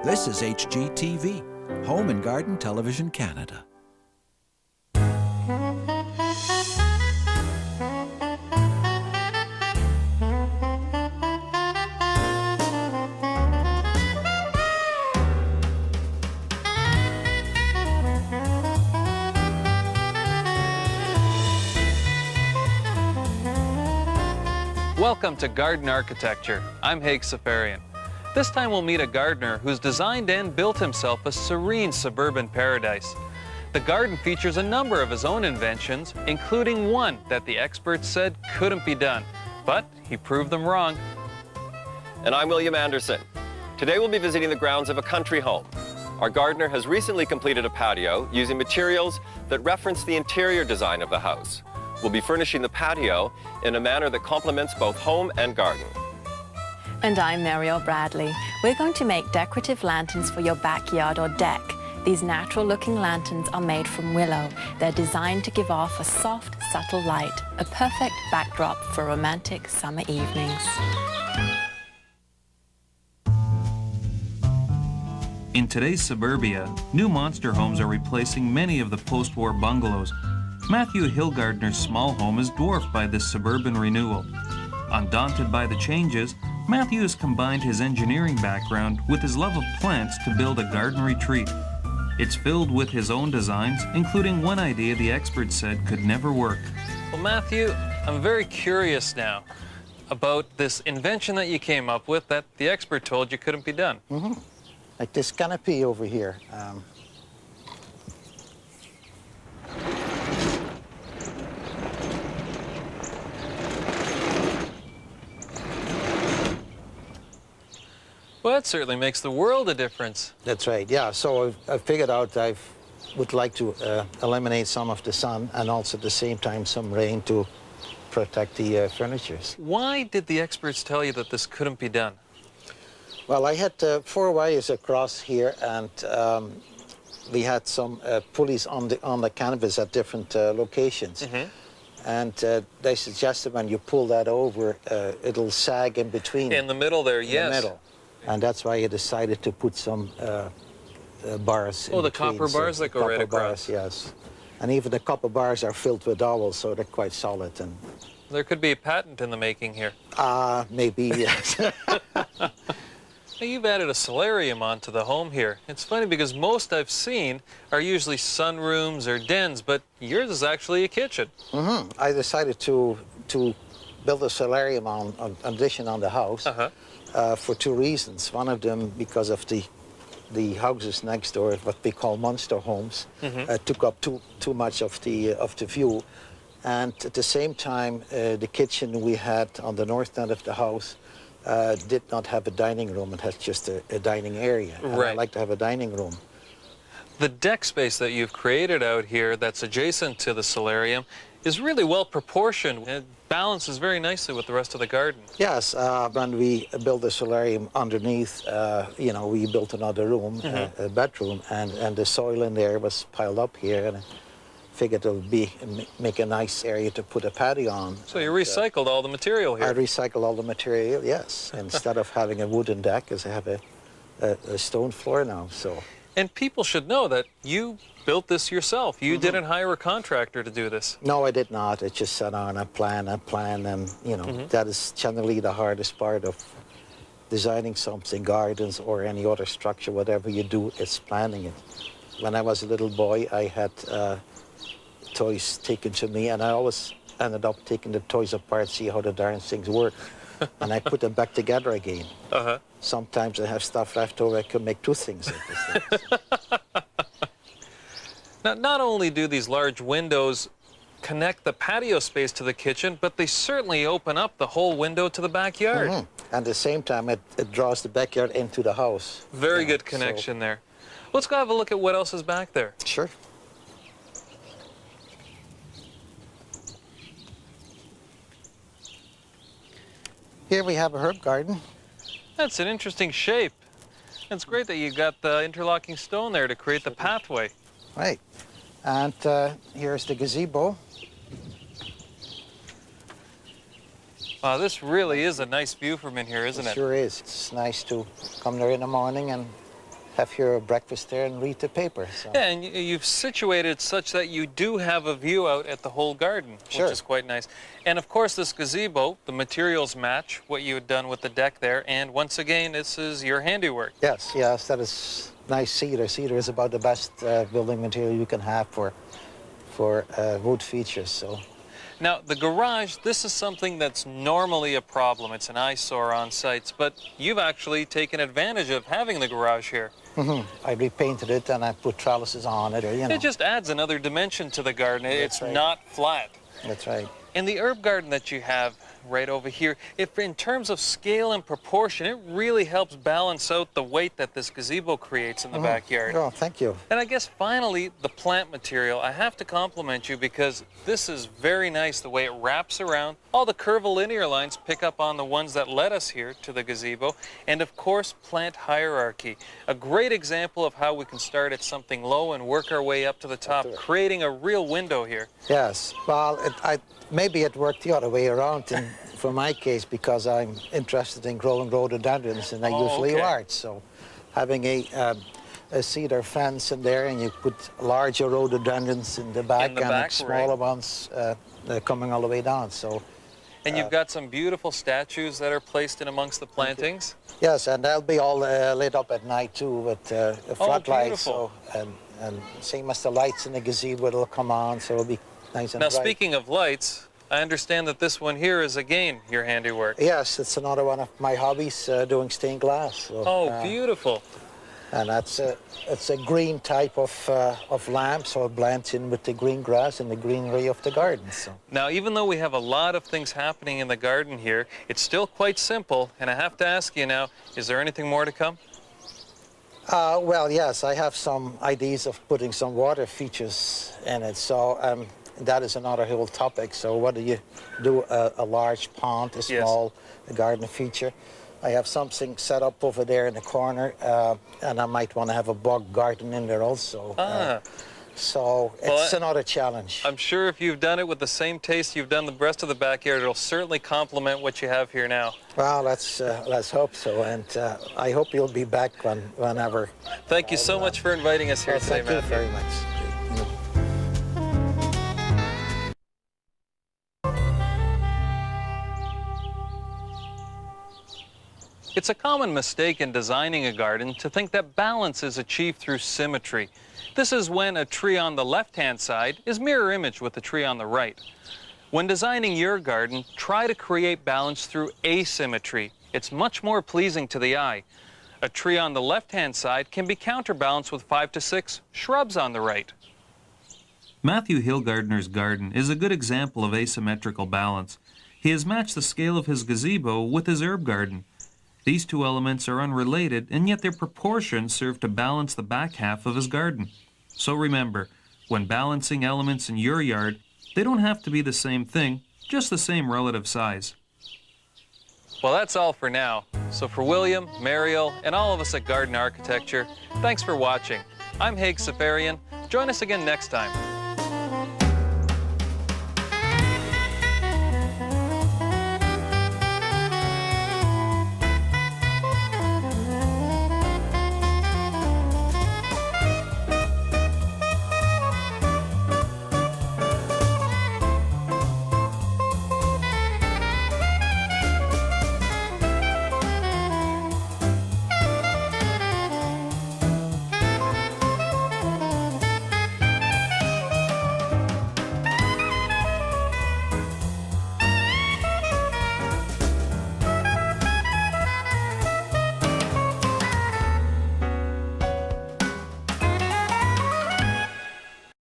This is HGTV, Home and Garden Television Canada. Welcome to Garden Architecture. I'm Haig Safarian. This time we'll meet a gardener who's designed and built himself a serene suburban paradise. The garden features a number of his own inventions, including one that the experts said couldn't be done, but he proved them wrong. And I'm William Anderson. Today we'll be visiting the grounds of a country home. Our gardener has recently completed a patio using materials that reference the interior design of the house. We'll be furnishing the patio in a manner that complements both home and garden. And I'm Mariel Bradley. We're going to make decorative lanterns for your backyard or deck. These natural-looking lanterns are made from willow. They're designed to give off a soft, subtle light, a perfect backdrop for romantic summer evenings. In today's suburbia, new monster homes are replacing many of the post-war bungalows. Matthew Hilgerdenaar's small home is dwarfed by this suburban renewal. Undaunted by the changes, Matthew has combined his engineering background with his love of plants to build a garden retreat. It's filled with his own designs, including one idea the experts said could never work. Well, Matthew, I'm very curious now about this invention that you came up with that the expert told you couldn't be done. Like this canopy over here. Well, that certainly makes the world a difference. That's right, yeah. So I figured out I would like to eliminate some of the sun and also at the same time some rain to protect the furnitures. Why did the experts tell you that this couldn't be done? Well, I had 4 wires across here, and we had some pulleys on the canvas at different locations. And they suggested when you pull that over, it'll sag in between. In the middle there, yes. In the middle. And that's why I decided to put some bars in the between. copper bars that go right across. Bars, yes. And even the copper bars are filled with dowels, so they're quite solid. And there could be a patent in the making here. Maybe, yes. Now, you've added a solarium onto the home here. It's funny because most I've seen are usually sunrooms or dens, but yours is actually a kitchen. I decided to build a solarium addition on the house. For 2 reasons. One of them because of the houses next door, what we call monster homes, took up too much of the view, and at the same time the kitchen we had on the north end of the house did not have a dining room. It has just a dining area. And I like to have a dining room. The deck space that you've created out here that's adjacent to the solarium is really well proportioned. It balances very nicely with the rest of the garden. Yes, when we built the solarium underneath, we built another room, a bedroom, and the soil in there was piled up here, and I figured it would make a nice area to put a patio on. So you recycled all the material here? I recycled all the material, yes. Instead of having a wooden deck, as I have a stone floor now. So. And people should know that you built this yourself. You didn't hire a contractor to do this. No, I did not. I just sat on a plan, and that is generally the hardest part of designing something, gardens or any other structure, whatever you do, it's planning it. When I was a little boy, I had toys taken to me, and I always ended up taking the toys apart, see how the darn things work, and I put them back together again. Sometimes I have stuff left over, I could make 2 things like this. Now, not only do these large windows connect the patio space to the kitchen, but they certainly open up the whole window to the backyard. And at the same time, it draws the backyard into the house. Very good connection there. Let's go have a look at what else is back there. Sure. Here we have a herb garden. That's an interesting shape. It's great that you got the interlocking stone there to create the pathway. Right. And here's the gazebo. Wow, this really is a nice view from in here, isn't it? It sure is. It's nice to come there in the morning and have your breakfast there and read the paper. So. Yeah, and you've situated such that you do have a view out at the whole garden, Sure. which is quite nice. And of course, this gazebo, the materials match what you had done with the deck there. And once again, this is your handiwork. Yes, yes, that is nice cedar. Cedar is about the best building material you can have for wood features. So. Now, the garage, this is something that's normally a problem. It's an eyesore on sites, but you've actually taken advantage of having the garage here. I repainted it and I put trellises on it. Or, you know. It just adds another dimension to the garden. It's right. not flat. That's right. And the herb garden that you have right over here, if in terms of scale and proportion, it really helps balance out the weight that this gazebo creates in the backyard. Oh, thank you. And I guess finally, the plant material, I have to compliment you because this is very nice the way it wraps around. All the curvilinear lines pick up on the ones that led us here to the gazebo. And of course, plant hierarchy. A great example of how we can start at something low and work our way up to the top, creating a real window here. Yes, well, maybe it worked the other way around for my case because I'm interested in growing rhododendrons and I usually large. So having a cedar fence in there and you put larger rhododendrons in the back and smaller ones coming all the way down. So. And you've got some beautiful statues that are placed in amongst the plantings. Yes, and they'll be all lit up at night too with floodlights. So, and same as the lights in the gazebo, it'll come on, so it'll be nice and bright. Now, speaking of lights, I understand that this one here is again your handiwork. Yes, it's another one of my hobbies, doing stained glass. So, beautiful. And it's a green type of lamp, so it blends in with the green grass and the greenery of the garden. So. Now, even though we have a lot of things happening in the garden here, it's still quite simple. And I have to ask you now, is there anything more to come? Well, yes, I have some ideas of putting some water features in it. So that is another whole topic. So whether you do a large pond, a small garden feature. I have something set up over there in the corner, and I might want to have a bog garden in there also. So it's another challenge. I'm sure if you've done it with the same taste you've done the rest of the backyard, it'll certainly complement what you have here now. Well, let's hope so, and I hope you'll be back whenever. Thank you so much for inviting us here today, Matthew. Thank you very much. It's a common mistake in designing a garden to think that balance is achieved through symmetry. This is when a tree on the left-hand side is mirror image with the tree on the right. When designing your garden, try to create balance through asymmetry. It's much more pleasing to the eye. A tree on the left-hand side can be counterbalanced with 5 to 6 shrubs on the right. Matthew Hilgerdenaar's garden is a good example of asymmetrical balance. He has matched the scale of his gazebo with his herb garden. These two elements are unrelated, and yet their proportions serve to balance the back half of his garden. So remember, when balancing elements in your yard, they don't have to be the same thing, just the same relative size. Well, that's all for now. So for William, Mariel, and all of us at Garden Architecture, thanks for watching. I'm Haig Safarian. Join us again next time.